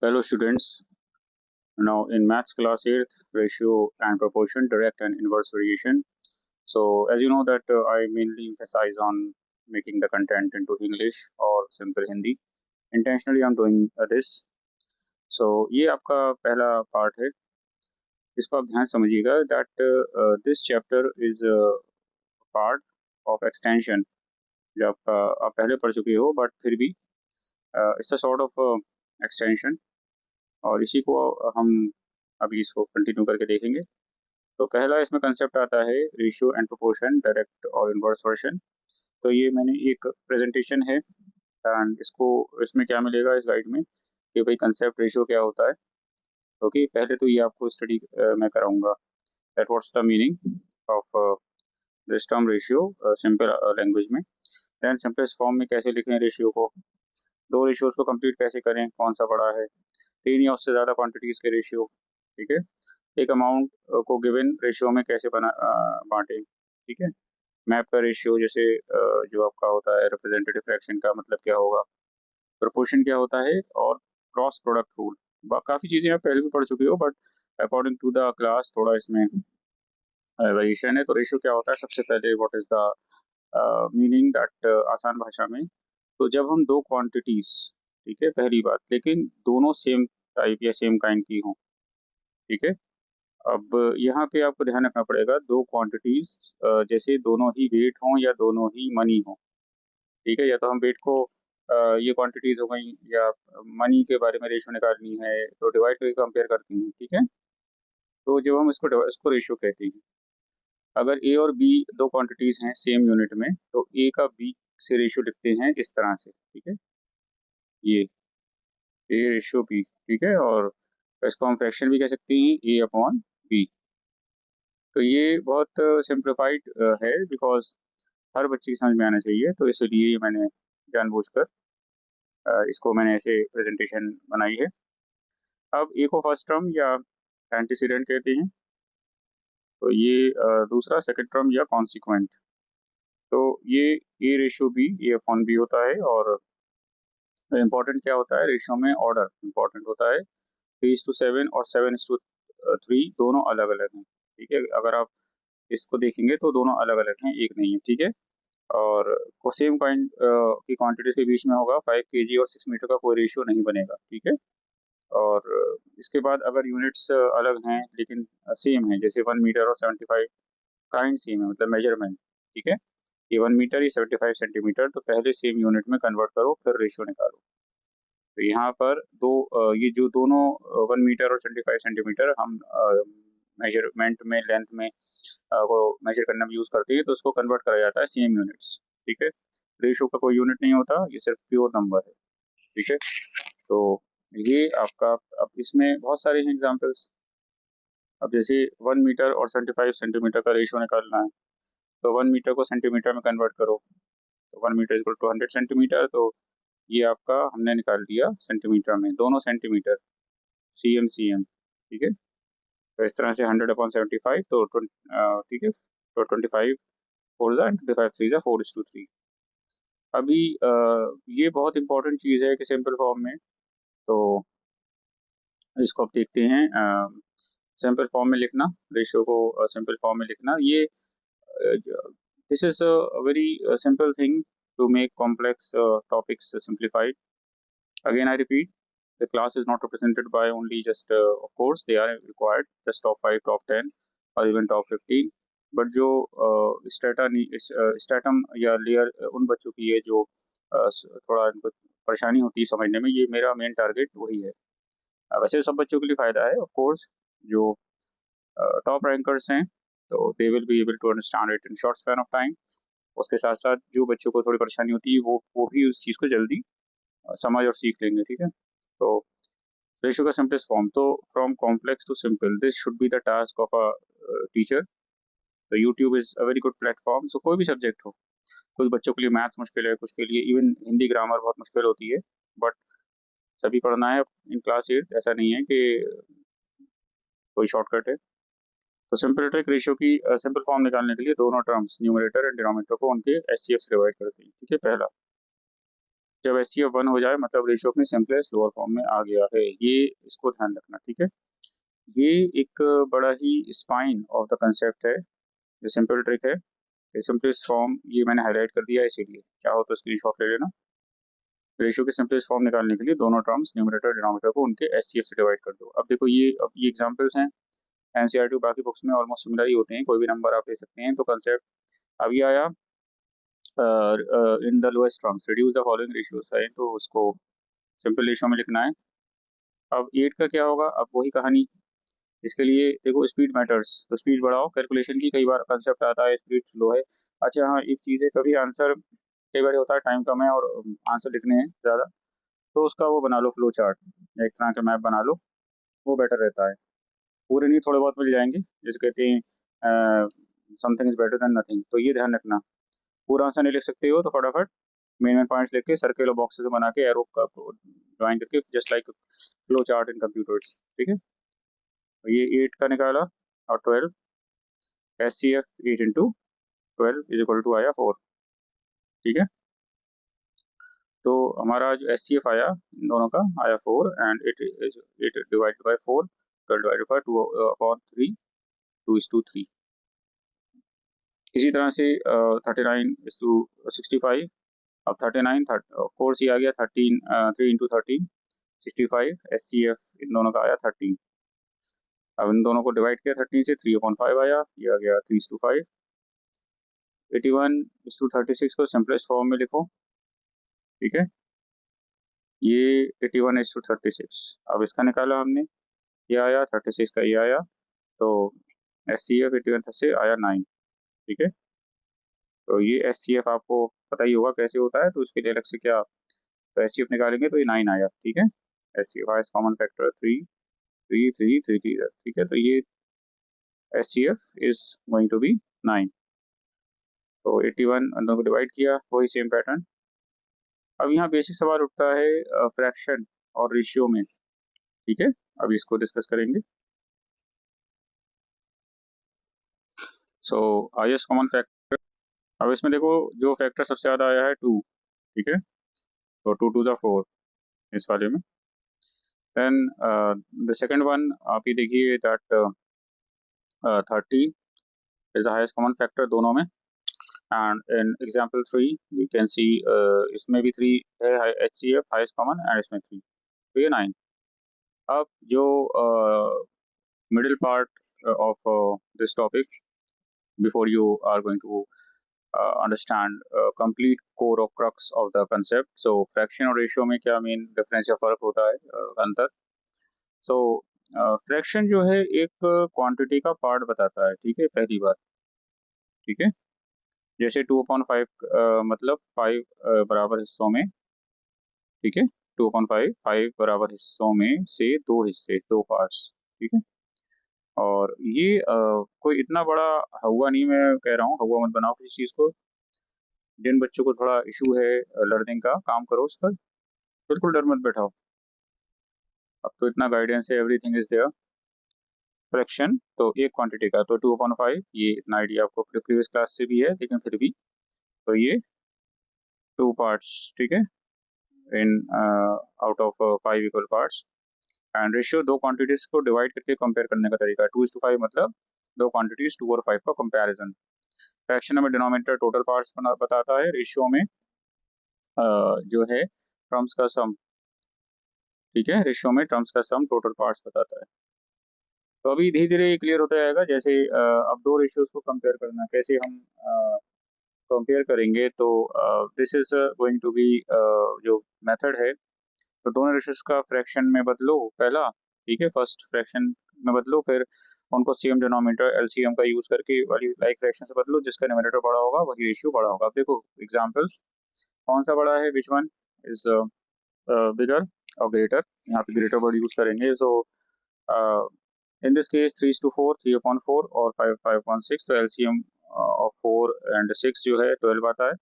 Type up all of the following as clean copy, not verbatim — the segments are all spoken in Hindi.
Hello students, now in maths class 8th, ratio and proportion, direct and inverse variation. So as you know that I mainly emphasize on making the content into English or simple Hindi. Intentionally I'm doing this. So ये आपका पहला पार्ट है, इसको आप ध्यान से समझिएगा that this chapter is part of extension जो आपका आप पहले पढ़ चुके हो but फिर भी it's a sort of extension और इसी को हम अभी इसको कंटिन्यू करके देखेंगे। तो पहला इसमें कंसेप्ट आता है रेशियो एंड प्रोपोर्शन, डायरेक्ट और इनवर्स वर्शन। तो ये मैंने एक प्रेजेंटेशन है एंड इसको इसमें क्या मिलेगा इस गाइड में कि भाई कंसेप्ट रेशियो क्या होता है। ओके, पहले तो ये आपको स्टडी मैं कराऊंगा that what's the meaning of this term ratio simple language में। देन सिंपलेस्ट फॉर्म में कैसे लिखें रेशियो को, दो रेशियोज को कंप्लीट कैसे करें, कौन सा बड़ा है, तीन या उससे ज़्यादा क्वांटिटीज़ के रेशियो, ठीक है, एक अमाउंट को गिवन रेशियो में कैसे बांटें, ठीक है, मैप का रेशियो जैसे जो आपका होता है रिप्रेजेंटेटिव फ्रैक्शन का मतलब क्या होगा, प्रोपोर्शन क्या होता है और क्रॉस प्रोडक्ट रूल। काफ़ी चीज़ें आप पहले भी पढ़ चुके हो but according to the class थोड़ा इसमें वेरिएशन है। तो रेशियो क्या होता है, सबसे पहले what is the meaning that आसान भाषा में, तो जब हम दो क्वांटिटीज़, ठीक है, पहली बात, लेकिन दोनों सेम टाइप या सेम काइंड की हों, ठीक है। अब यहाँ पे आपको ध्यान रखना पड़ेगा दो क्वांटिटीज जैसे दोनों ही वेट हों या दोनों ही मनी हों, ठीक है, या तो हम वेट को ये क्वांटिटीज हो गई या मनी के बारे में रेशियो निकालनी है तो डिवाइड करके कंपेयर करते हैं, ठीक है। तो जब हम इसको रेशियो कहते हैं, अगर ए और बी दो क्वांटिटीज हैं सेम यूनिट में तो ए का बी से रेशियो लिखते हैं इस तरह से, ठीक है, ये ए रेशियो बी, ठीक है, और इसको हम फ्रैक्शन भी कह सकते हैं ए अपॉन बी। तो ये बहुत सिंप्लीफाइड है बिकॉज हर बच्चे की समझ में आना चाहिए, तो इसलिए मैंने जानबूझकर इसको मैंने ऐसे प्रेजेंटेशन बनाई है। अब ए को फर्स्ट टर्म या एंटीसीडेंट कहते हैं, तो ये दूसरा सेकंड टर्म या कॉन्सिक्वेंट। तो ये A ratio B A upon B होता है और इम्पोर्टेंट क्या होता है रेशियो में, ऑर्डर इम्पोर्टेंट होता है। 3:7 और 7:3 दोनों अलग अलग हैं, ठीक है, अगर आप इसको देखेंगे तो दोनों अलग अलग हैं, एक नहीं है, ठीक है। और सेम कॉइन की क्वांटिटीज के बीच में होगा 5 kg और 6 मीटर का कोई रेशियो नहीं बनेगा, ठीक है। और इसके बाद अगर यूनिट्स अलग हैं लेकिन सेम है, जैसे 1 मीटर और 75 काइंड सेम है मतलब मेजरमेंट, ठीक है, ये 1 मीटर ये 75 सेंटीमीटर, तो पहले सेम यूनिट में कन्वर्ट करो फिर रेशियो निकालो। तो यहाँ पर ये जो दोनों 1 मीटर और 75 सेंटीमीटर हम मेजरमेंट में लेंथ में वो मेजर करने में यूज करते हैं, तो उसको कन्वर्ट करा जाता है सेम यूनिट्स, ठीक है। रेशो का कोई यूनिट नहीं होता, ये सिर्फ प्योर नंबर है, ठीक है। तो ये आपका, अब इसमें बहुत सारे हैं एग्जांपल्स। अब जैसे 1 मीटर और 75 सेंटीमीटर का रेशियो निकालना है, तो 1 मीटर को सेंटीमीटर में कन्वर्ट करो, तो 1 मीटर इक्वल टू 100 सेंटीमीटर, तो ये आपका हमने निकाल दिया सेंटीमीटर में, दोनों सेंटीमीटर, CM, ठीक है। तो इस तरह से 100/75, तो ठीक है, तो 25 4 जा 25 3 जा 4:3। अभी ये बहुत इंपॉर्टेंट चीज़ है कि सिंपल फॉर्म में, तो इसको आप देखते हैं सिंपल फॉर्म में लिखना, रेशियो को सिंपल फॉर्म में लिखना, ये this is a very simple thing to make complex topics simplified. Again, I repeat, the class is not represented by only just, of course, they are required just top 5, top 10, or even top 15. But जो स्टेटम या लेयर उन बच्चों की है जो थोड़ा इनको परेशानी होती है समझने में, ये मेरा मेन टारगेट वही है। वैसे सब बच्चों के लिए फ़ायदा है ऑफ कोर्स, जो टॉप रैंकर्स हैं तो they will be able to understand it in short span of time. उसके साथ साथ जो बच्चों को थोड़ी परेशानी होती है वो भी उस चीज़ को जल्दी समझ और सीख लेंगे, ठीक है। तो रेशियो का सिंपलेस्ट फॉर्म, तो from complex to simple, this should be the task of a teacher. तो YouTube is a very good platform, so कोई भी सब्जेक्ट हो, कुछ बच्चों के लिए मैथ्स मुश्किल है, कुछ के लिए इवन हिंदी ग्रामर बहुत मुश्किल होती है, बट सभी पढ़ना है इन क्लास 8, ऐसा नहीं है कि कोई शॉर्टकट है। तो सिंपलेट्रिक रेशियो की सिंपल फॉर्म निकालने के लिए दोनों टर्म्स न्यूमरेटर एंड डिनोमिनेटर को उनके SCF से डिवाइड करते हैं, ठीक है, पहला। जब HCF 1 हो जाए मतलब रेशियो अपने सिंपलेस्ट लोअर फॉर्म में आ गया है, ये इसको ध्यान रखना, ठीक है। ये एक बड़ा ही स्पाइन ऑफ द कंसेप्ट है, ये सिंपल ट्रिक है। सिंपलेस्ट फॉर्म ये मैंने हाईलाइट कर दिया है, इसीलिए चाहो तो स्क्रीनशॉट ले लेना। रेशियो की सिंपलेस्ट फॉर्म निकालने के लिए दोनों टर्म्स न्यूमरेटर डिनोमिनेटर को उनके HCF से डिवाइड कर दो। अब देखो ये एग्जांपल्स हैं, NCERT बाकी बुक्स में ऑलमोस्ट सिमिलर ही होते हैं, कोई भी नंबर आप ले सकते हैं। तो कंसेप्ट अभी आया in the lowest terms reduce the following ratios है, तो उसको सिंपल रेशियो में लिखना है। अब 8 का क्या होगा, अब वही कहानी। इसके लिए देखो स्पीड मैटर्स, तो स्पीड बढ़ाओ कैलकुलेशन की। कई बार कंसेप्ट आता है स्पीड स्लो है। अच्छा हाँ, एक चीज़ है, कभी आंसर कई बार होता है टाइम कम है और आंसर लिखने हैं ज़्यादा, तो उसका वो बना लो फ्लो चार्ट, एक तरह का मैप बना लो, वो बेटर रहता है। पूरे नहीं, थोड़े बहुत मिल जाएंगे, जैसे कहते हैं something is better than nothing, तो ये ध्यान रखना। पूरा आंसर नहीं लिख सकते हो तो फटाफट मेन मेन पॉइंट्स लिख के सर्कल और बॉक्सेस बना के एरो का ड्राइंग करके, just like flow chart in computers, ठीक है। तो ये 8 का निकाला और 12, HCF 8 into 12 is equal to आया 4, ठीक है। तो हमारा जो HCF आया इन दोनों का आया 4 and it divided by 4, 12 divided by 2 upon 3, 2:3। इसी तरह से 39:65। अब 39 4 सी आ गया, 13 3 इंटू 13 65, HCF इन दोनों का आया 13। अब इन दोनों को डिवाइड किया 13 से, 3/5 आया, ये आ गया 3:5। 81:36 को सिंपलेस्ट फॉर्म में लिखो, ठीक है। ये 81:36, अब इसका निकाला हमने, ये आया 36 का, ये आया, तो HCF 81 से आया 9, ठीक है। तो ये HCF आपको पता ही होगा कैसे होता है, तो उसके लिए अलग से क्या, तो HCF निकालेंगे तो ये 9 आया, ठीक है। HCF हाईएस्ट कॉमन फैक्टर 3 3 3 3 3, ठीक है। तो ये HCF is going to be 9। तो 81 अंदर को डिवाइड किया, वही सेम पैटर्न। अब यहाँ बेसिक सवाल उठता है फ्रैक्शन और रेशियो में, ठीक है। अभी इसको डिस्कस करेंगे। सो हाईएस्ट कॉमन फैक्टर, अब इसमें देखो जो फैक्टर सबसे ज़्यादा आया है 2, ठीक है। तो 2 टू द 4 इस वाले में। देन द सेकंड वन आप ये देखिए that 30 is the highest common factor दोनों में। And in example 3 we can see इसमें भी 3 है HCF हाईएस्ट कॉमन, एंड इसमें 3, तो ये 9। अब जो middle part of this topic, before you are going to understand complete core of crux of the concept, so fraction और रेशियो में क्या मेन डिफरेंस या फर्क होता है, अंतर। सो फ्रैक्शन जो है एक क्वांटिटी का पार्ट बताता है, ठीक है, पहली बार, ठीक है। जैसे 2/5 मतलब 5 बराबर हिस्सों में, ठीक है। 2/5 5 बराबर हिस्सों में से दो हिस्से, दो पार्ट्स, ठीक है। और ये कोई इतना बड़ा हुआ नहीं, मैं कह रहा हूँ हुआ मत बनाओ किसी चीज़ को। जिन बच्चों को थोड़ा इशू है लर्निंग का, काम करो उस पर, बिल्कुल डर मत बैठाओ। अब तो इतना गाइडेंस है, एवरीथिंग इज देयर। फ्रैक्शन तो एक क्वांटिटी का, तो 2/5, ये इतना आइडिया आपको प्रीवियस क्लास से भी है, लेकिन फिर भी, तो ये 2 पार्ट्स, ठीक है, in out of 5 equal parts. And ratio दो क्वांटिटीज को डिवाइड करके कंपेयर करने का तरीका है। 2:5 मतलब दो क्वांटिटीज 2 और 5 का कंपैरिजन। फ्रैक्शन में डिनोमिनेटर टोटल पार्ट्स बताता है, रेशियो में जो है टर्म्स का सम, ठीक है। रेशियो में टर्म्स का सम टोटल पार्ट्स बताता है। तो अभी धीरे धीरे क्लियर होता जाएगा। जैसे अब दो रेशियोज को कंपेयर करना, कैसे हम कंपेयर करेंगे, तो this is going to be जो मेथड है, तो दोनों रेशियोज का फ्रैक्शन में बदलो पहला, ठीक है, फर्स्ट फ्रैक्शन में बदलो, फिर उनको सेम डिनोमिनेटर LCM का यूज करके वाली लाइक फ्रैक्शन से बदलो, जिसका डिनोमिनेटर बड़ा होगा वही रेशियो बड़ा होगा। अब देखो एग्जांपल्स, कौन सा बड़ा है, विच वन इज बिगर और ग्रेटर, यहाँ पे ग्रेटर वर्ड यूज करेंगे। सो इन दिस केस 3:4, 3/4 और 5/6, तो LCM ऑफ 4 एंड 6 जो है 12 आता है,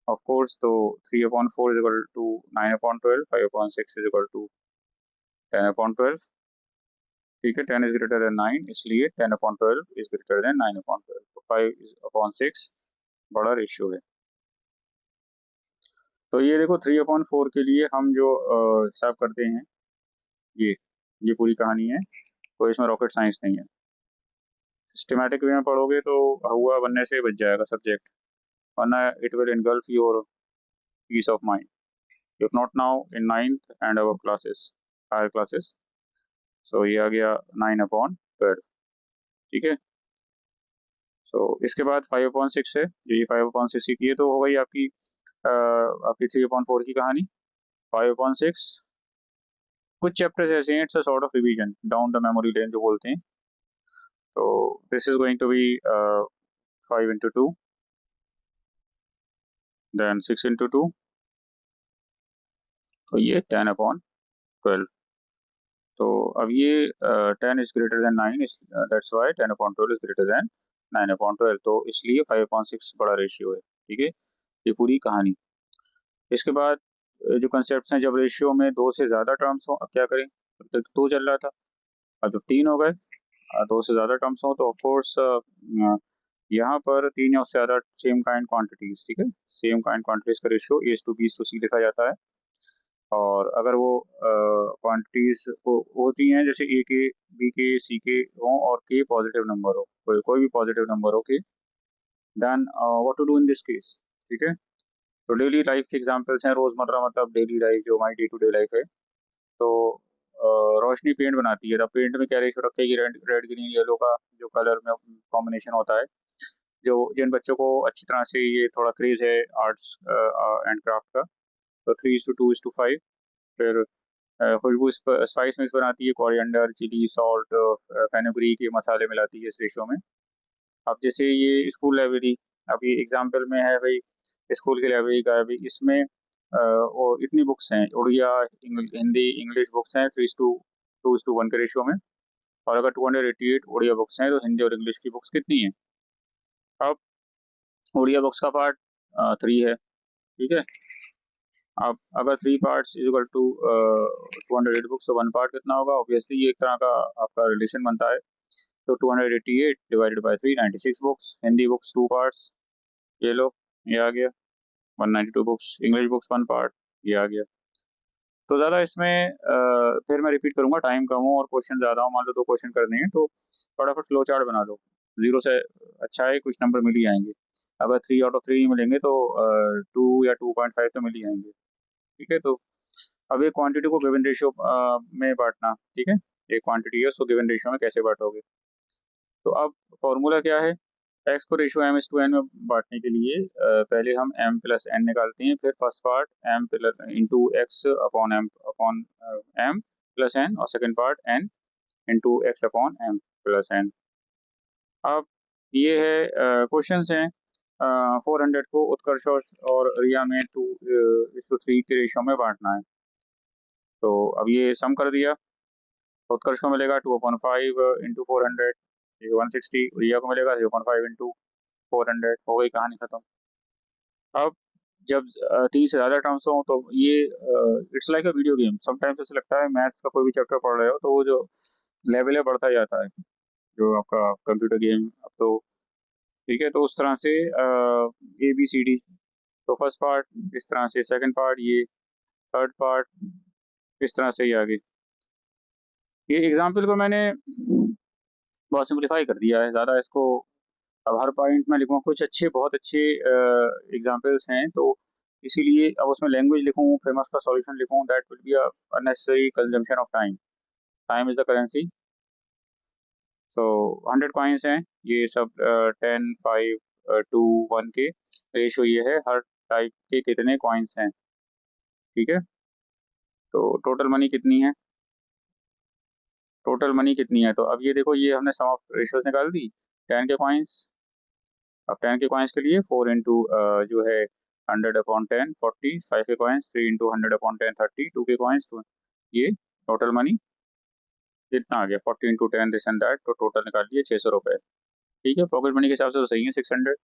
ऑफ कोर्स। तो 3/4 is equal to 9/12, 5/6 is equal to 10/12, ठीक है। 10 इज ग्रेटर देन 9, इसलिए 10/12 इज ग्रेटर देन 9/12, तो 5/6 बड़ा रेशियो है। तो ये देखो 3/4 के लिए हम जो हिसाब करते हैं, ये ये पूरी कहानी है, कोई इसमें रॉकेट साइंस नहीं है। सिस्टमैटिक वे में पढ़ोगे तो हुआ बनने से बच जाएगा सब्जेक्ट, वरना it will engulf your peace of mind if not now in 9th and above classes, higher classes. So ये आ गया 9/12, ठीक है। सो इसके बाद 5/6 है, ये 5/6 की है, तो हो गई आपकी आपकी 3/4 की कहानी। 5/6 कुछ चैप्टर्स ऐसे हैं, it's a sort of revision down the memory lane जो बोलते हैं। तो this is going to be 5 into 2, then 6 into 2, तो ये 10/12। तो अब ये 10 is greater than 9, that's why 10/12 is greater than 9/12, तो इसलिए 5/6 बड़ा रेशियो है, ठीक है। ये पूरी कहानी। इसके बाद जो कंसेप्ट हैं, जब रेशियो में 2 से ज़्यादा टर्म्स हो, अब क्या करें, अब तक 2 चल रहा था, अब जब 3 हो गए, 2 से ज़्यादा टर्म्स हो, तो ऑफकोर्स यहाँ पर 3 या उससे ज़्यादा सेम काइंड क्वांटिटीज, ठीक है, सेम काइंड क्वांटिटीज का रेशियो A/B/C लिखा जाता है। और अगर वो क्वांटिटीज होती हैं, जैसे ए के, बी के, सी के हो और के पॉजिटिव नंबर हो, कोई भी पॉजिटिव नंबर हो के, then what to do in this case, ठीक है। तो डेली लाइफ के एग्जांपल्स हैं, रोजमर्रा मतलब डेली लाइफ जो हमारी डे टू डे लाइफ है। तो रोशनी पेंट बनाती है, तो पेंट में क्या रेशो रखेगी, रेड रेड ग्रीन येलो का जो कलर में कॉम्बिनेशन होता है। जो जिन बच्चों को अच्छी तरह से ये थोड़ा क्रेज है आर्ट्स एंड क्राफ्ट का, तो 3:2:5। फिर खुशबू स्पाइस मिक्स बनाती है, कोरिएंडर, चिली, सॉल्ट, फेनुग्रीक, के मसाले मिलाती है इस रेशो में। अब जैसे ये स्कूल लाइब्रेरी, अभी एग्जाम्पल में है भाई, स्कूल की लाइब्रेरी का अभी इसमें और इतनी बुक्स हैं, उड़िया, हिंदी, इंग्लिश बुक्स हैं 3:2:1 के रेशियो में। और अगर 288 उड़िया बुक्स हैं, तो हिंदी और इंग्लिश की बुक्स कितनी हैं। अब उड़िया बुक्स का पार्ट 3 है, ठीक है। अब अगर 3 parts is equal to 208 books, तो 1 पार्ट कितना होगा, ऑब्वियसली ये एक तरह का आपका रिलेशन बनता है। तो 288 divided by 3, 96 books. Hindi books 2 parts, ये लो, ये आ गया। 192 बुक्स। इंग्लिश बुक्स 1 पार्ट, ये आ गया। तो ज़्यादा इसमें फिर मैं रिपीट करूंगा, टाइम कम हो और क्वेश्चन ज़्यादा हो, मान लो 2 क्वेश्चन करने हैं, तो फटाफट फ्लो चार्ट बना लो। 0 से अच्छा है, कुछ नंबर मिल ही आएंगे। अगर 3/3 नहीं मिलेंगे तो 2 या 2.5 तो मिल ही आएंगे, ठीक है। तो अब एक क्वांटिटी को गिवन रेशियो में बांटना, ठीक है, एक क्वांटिटी है उसको गिवन रेशियो में कैसे बांटोगे। तो अब फॉर्मूला क्या है, एक्स को रेशियो m/n में बांटने के लिए पहले हम m+n निकालते हैं, फिर first part m into x upon m plus n, और second part n into x upon m plus n। अब ये है क्वेश्चन हैं, 400 को उत्कर्ष और रिया में 2:3 के रेशियो में बांटना है। तो अब ये सम कर दिया, उत्कर्ष को मिलेगा 2/5 इंटू 400, ये 160। रिया को मिलेगा 0.5 इंटू 400, हो गई कहानी खत्म। अब जब 3 से ज़्यादा टर्म्स हो, तो ये it's like a video game. Sometimes ऐसा लगता है मैथ्स का कोई भी चैप्टर पढ़ रहे हो, तो वो जो लेवल है बढ़ता जाता है, जो आपका कंप्यूटर गेम। अब तो ठीक है, तो उस तरह से ABCD, तो फर्स्ट पार्ट इस तरह से, सेकंड पार्ट ये, थर्ड पार्ट इस तरह से, ये आगे। ये एग्जाम्पल को मैंने बहुत सिंप्लीफाई कर दिया है, ज़्यादा इसको अब हर पॉइंट में लिखूँगा, कुछ अच्छे, बहुत अच्छे एग्जाम्पल्स हैं, तो इसीलिए अब उसमें लैंग्वेज लिखूँ, फिर मैं उसका सॉल्यूशन लिखूँ, that will be a unnecessary consumption of time. Time is the currency. So 100 coins हैं, ये सब 10, 5, 2, 1 के रेशो ये है, हर टाइप के कितने कॉइन्स हैं, ठीक है। तो टोटल मनी कितनी है, टोटल मनी कितनी है, तो अब ये देखो, ये हमने सम ऑफ रेशियोज निकाल दी। 10 के कॉइन्स, अब 10 के कॉइन्स के लिए 4 इंटू जो है 100/10 40, 5 के कॉइन्स 3 इंटू 100/10 30, 2 के कॉइन्स, तो ये टोटल मनी कितना आ गया 40 इंटू 10 दिस एंड दैट, तो टोटल निकाल लिए 600 रुपये, ठीक है। पॉकेट मनी के हिसाब से तो सही है 600।